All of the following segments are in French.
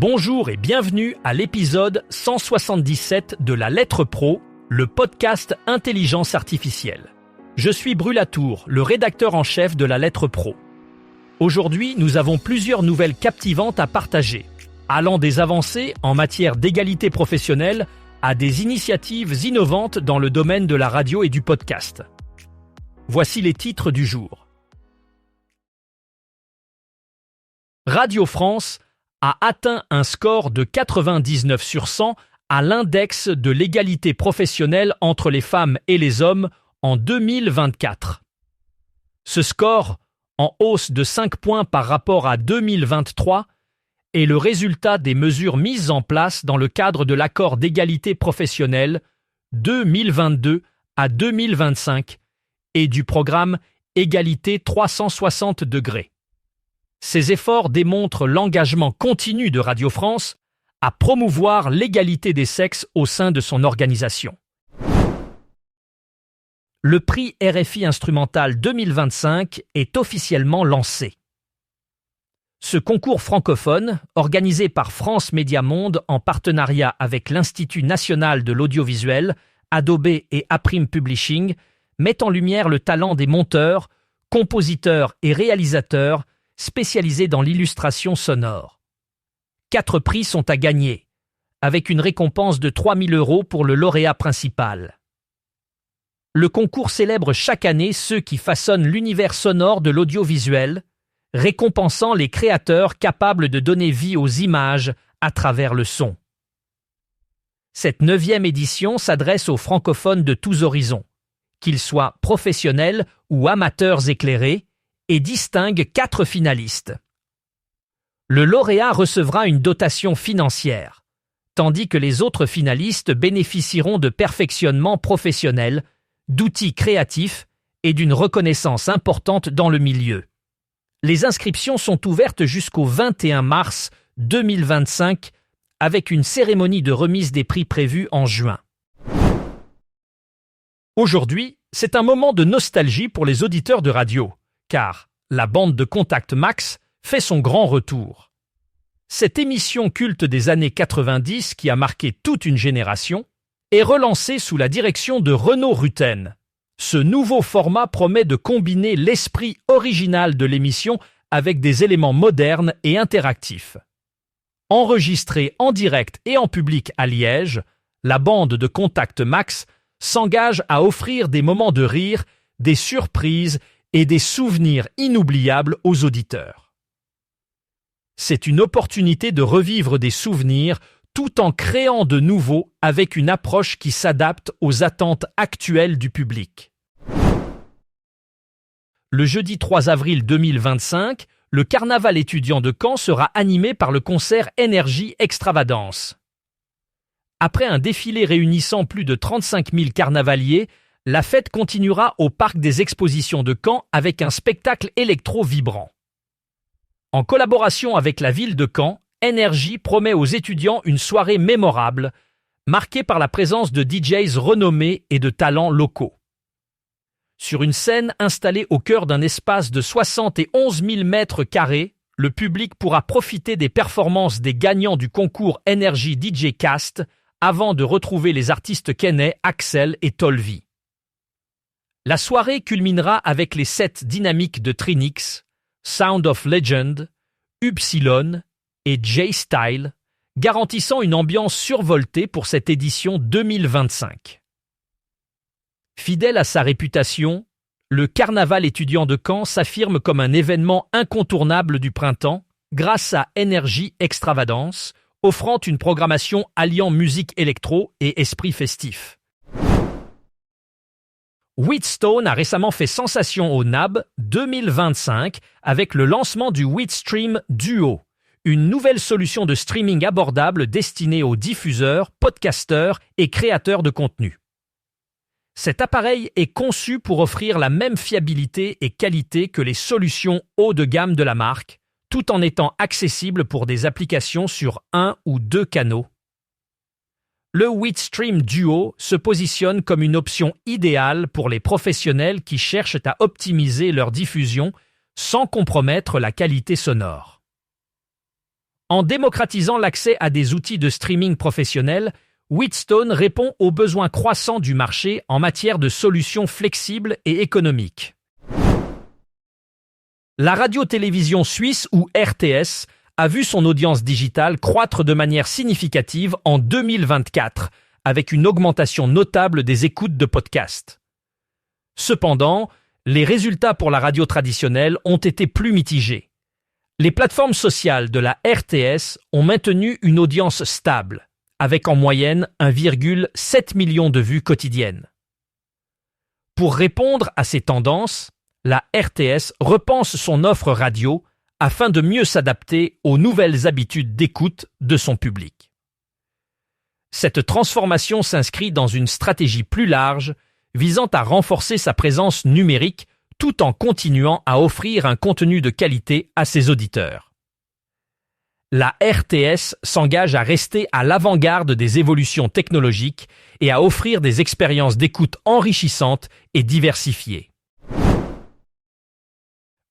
Bonjour et bienvenue à l'épisode 177 de La Lettre Pro, le podcast Intelligence Artificielle. Je suis Brulatour, le rédacteur en chef de La Lettre Pro. Aujourd'hui, nous avons plusieurs nouvelles captivantes à partager, allant des avancées en matière d'égalité professionnelle à des initiatives innovantes dans le domaine de la radio et du podcast. Voici les titres du jour. Radio France a atteint un score de 99 sur 100 à l'index de l'égalité professionnelle entre les femmes et les hommes en 2024. Ce score, en hausse de 5 points par rapport à 2023, est le résultat des mesures mises en place dans le cadre de l'accord d'égalité professionnelle 2022 à 2025 et du programme Égalité 360 degrés. Ces efforts démontrent l'engagement continu de Radio France à promouvoir l'égalité des sexes au sein de son organisation. Le prix RFI Instrumental 2025 est officiellement lancé. Ce concours francophone, organisé par France Média Monde en partenariat avec l'Institut national de l'audiovisuel, Adobe et Aprim Publishing, met en lumière le talent des monteurs, compositeurs et réalisateurs spécialisés dans l'illustration sonore. 4 prix sont à gagner, avec une récompense de 3 000 € pour le lauréat principal. Le concours célèbre chaque année ceux qui façonnent l'univers sonore de l'audiovisuel, récompensant les créateurs capables de donner vie aux images à travers le son. Cette 9e édition s'adresse aux francophones de tous horizons, qu'ils soient professionnels ou amateurs éclairés, et distingue 4 finalistes. Le lauréat recevra une dotation financière, tandis que les autres finalistes bénéficieront de perfectionnements professionnels, d'outils créatifs et d'une reconnaissance importante dans le milieu. Les inscriptions sont ouvertes jusqu'au 21 mars 2025 avec une cérémonie de remise des prix prévue en juin. Aujourd'hui, c'est un moment de nostalgie pour les auditeurs de radio, car la bande de Contact Max fait son grand retour. Cette émission culte des années 90 qui a marqué toute une génération est relancée sous la direction de Renaud Rutten. Ce nouveau format promet de combiner l'esprit original de l'émission avec des éléments modernes et interactifs. Enregistrée en direct et en public à Liège, la bande de Contact Max s'engage à offrir des moments de rire, des surprises et des souvenirs inoubliables aux auditeurs. C'est une opportunité de revivre des souvenirs tout en créant de nouveaux avec une approche qui s'adapte aux attentes actuelles du public. Le jeudi 3 avril 2025, le carnaval étudiant de Caen sera animé par le concert Énergie Extravagance. Après un défilé réunissant plus de 35 000 carnavaliers, la fête continuera au parc des expositions de Caen avec un spectacle électro vibrant. En collaboration avec la ville de Caen, Énergie promet aux étudiants une soirée mémorable, marquée par la présence de DJs renommés et de talents locaux. Sur une scène installée au cœur d'un espace de 71 000 mètres carrés, le public pourra profiter des performances des gagnants du concours Énergie DJ Cast avant de retrouver les artistes kennais Axel et Tolvi. La soirée culminera avec les sets dynamiques de Trinix, Sound of Legend, Upsilon et J-Style, garantissant une ambiance survoltée pour cette édition 2025. Fidèle à sa réputation, le carnaval étudiant de Caen s'affirme comme un événement incontournable du printemps grâce à Énergie Extravagance, offrant une programmation alliant musique électro et esprit festif. Wheatstone a récemment fait sensation au NAB 2025 avec le lancement du Wheatstream Duo, une nouvelle solution de streaming abordable destinée aux diffuseurs, podcasteurs et créateurs de contenu. Cet appareil est conçu pour offrir la même fiabilité et qualité que les solutions haut de gamme de la marque, tout en étant accessible pour des applications sur 1 ou 2 canaux. Le Wheatstream Duo se positionne comme une option idéale pour les professionnels qui cherchent à optimiser leur diffusion sans compromettre la qualité sonore. En démocratisant l'accès à des outils de streaming professionnels, Wheatstone répond aux besoins croissants du marché en matière de solutions flexibles et économiques. La radio-télévision suisse, ou RTS, a vu son audience digitale croître de manière significative en 2024, avec une augmentation notable des écoutes de podcasts. Cependant, les résultats pour la radio traditionnelle ont été plus mitigés. Les plateformes sociales de la RTS ont maintenu une audience stable, avec en moyenne 1,7 million de vues quotidiennes. Pour répondre à ces tendances, la RTS repense son offre radio afin de mieux s'adapter aux nouvelles habitudes d'écoute de son public. Cette transformation s'inscrit dans une stratégie plus large visant à renforcer sa présence numérique tout en continuant à offrir un contenu de qualité à ses auditeurs. La RTS s'engage à rester à l'avant-garde des évolutions technologiques et à offrir des expériences d'écoute enrichissantes et diversifiées.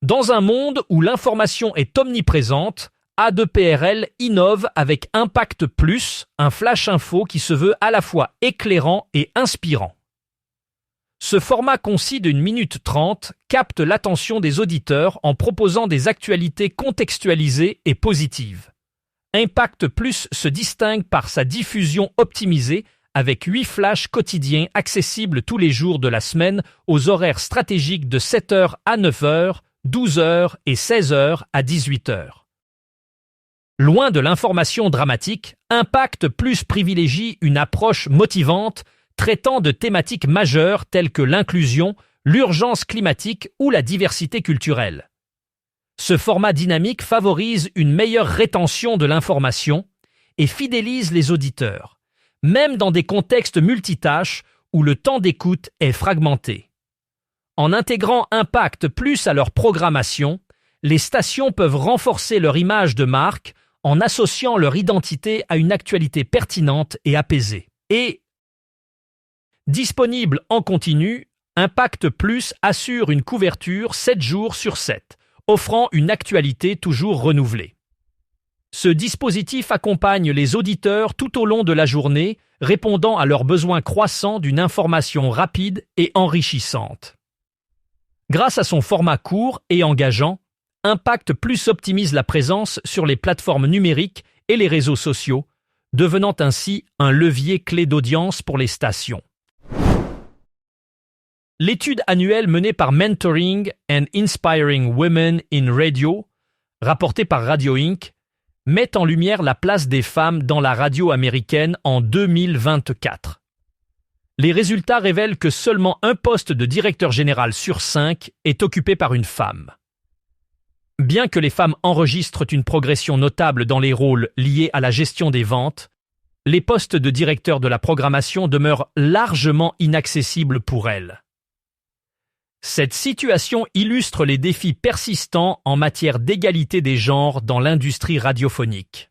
Dans un monde où l'information est omniprésente, A2PRL innove avec Impact Plus, un flash info qui se veut à la fois éclairant et inspirant. Ce format concis d'1 minute 30 capte l'attention des auditeurs en proposant des actualités contextualisées et positives. Impact Plus se distingue par sa diffusion optimisée avec 8 flashs quotidiens accessibles tous les jours de la semaine aux horaires stratégiques de 7h à 9h, 12h et 16h à 18h. Loin de l'information dramatique, Impact Plus privilégie une approche motivante traitant de thématiques majeures telles que l'inclusion, l'urgence climatique ou la diversité culturelle. Ce format dynamique favorise une meilleure rétention de l'information et fidélise les auditeurs, même dans des contextes multitâches où le temps d'écoute est fragmenté. En intégrant Impact Plus à leur programmation, les stations peuvent renforcer leur image de marque en associant leur identité à une actualité pertinente et apaisée. Et disponible en continu, Impact Plus assure une couverture 7 jours sur 7, offrant une actualité toujours renouvelée. Ce dispositif accompagne les auditeurs tout au long de la journée, répondant à leurs besoins croissants d'une information rapide et enrichissante. Grâce à son format court et engageant, Impact Plus optimise la présence sur les plateformes numériques et les réseaux sociaux, devenant ainsi un levier clé d'audience pour les stations. L'étude annuelle menée par Mentoring and Inspiring Women in Radio, rapportée par Radio Inc., met en lumière la place des femmes dans la radio américaine en 2024. Les résultats révèlent que seulement un poste de directeur général sur 5 est occupé par une femme. Bien que les femmes enregistrent une progression notable dans les rôles liés à la gestion des ventes, les postes de directeur de la programmation demeurent largement inaccessibles pour elles. Cette situation illustre les défis persistants en matière d'égalité des genres dans l'industrie radiophonique.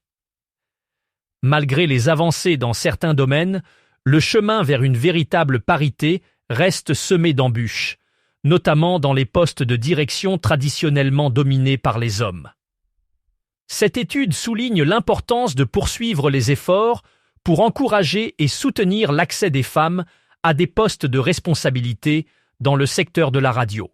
Malgré les avancées dans certains domaines, le chemin vers une véritable parité reste semé d'embûches, notamment dans les postes de direction traditionnellement dominés par les hommes. Cette étude souligne l'importance de poursuivre les efforts pour encourager et soutenir l'accès des femmes à des postes de responsabilité dans le secteur de la radio.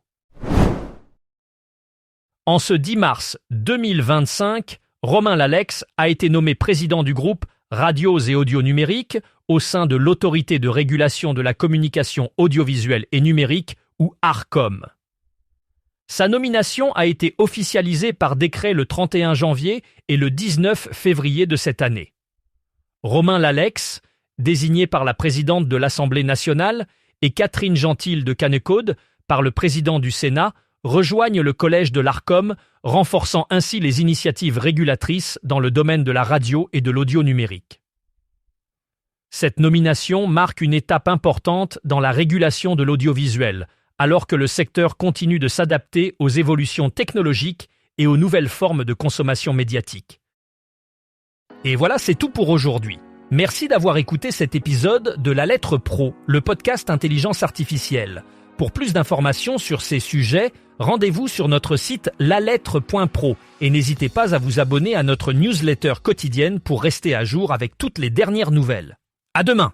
En ce 10 mars 2025, Romain Lalex a été nommé président du groupe Radios et Audio Numérique au sein de l'Autorité de régulation de la communication audiovisuelle et numérique, ou ARCOM. Sa nomination a été officialisée par décret le 31 janvier et le 19 février de cette année. Romain Lalex, désigné par la présidente de l'Assemblée nationale, et Catherine Gentil de Cannecaude, par le président du Sénat, rejoignent le collège de l'ARCOM, renforçant ainsi les initiatives régulatrices dans le domaine de la radio et de l'audio numérique. Cette nomination marque une étape importante dans la régulation de l'audiovisuel, alors que le secteur continue de s'adapter aux évolutions technologiques et aux nouvelles formes de consommation médiatique. Et voilà, c'est tout pour aujourd'hui. Merci d'avoir écouté cet épisode de La Lettre Pro, le podcast Intelligence Artificielle. Pour plus d'informations sur ces sujets, rendez-vous sur notre site lalettre.pro et n'hésitez pas à vous abonner à notre newsletter quotidienne pour rester à jour avec toutes les dernières nouvelles. À demain!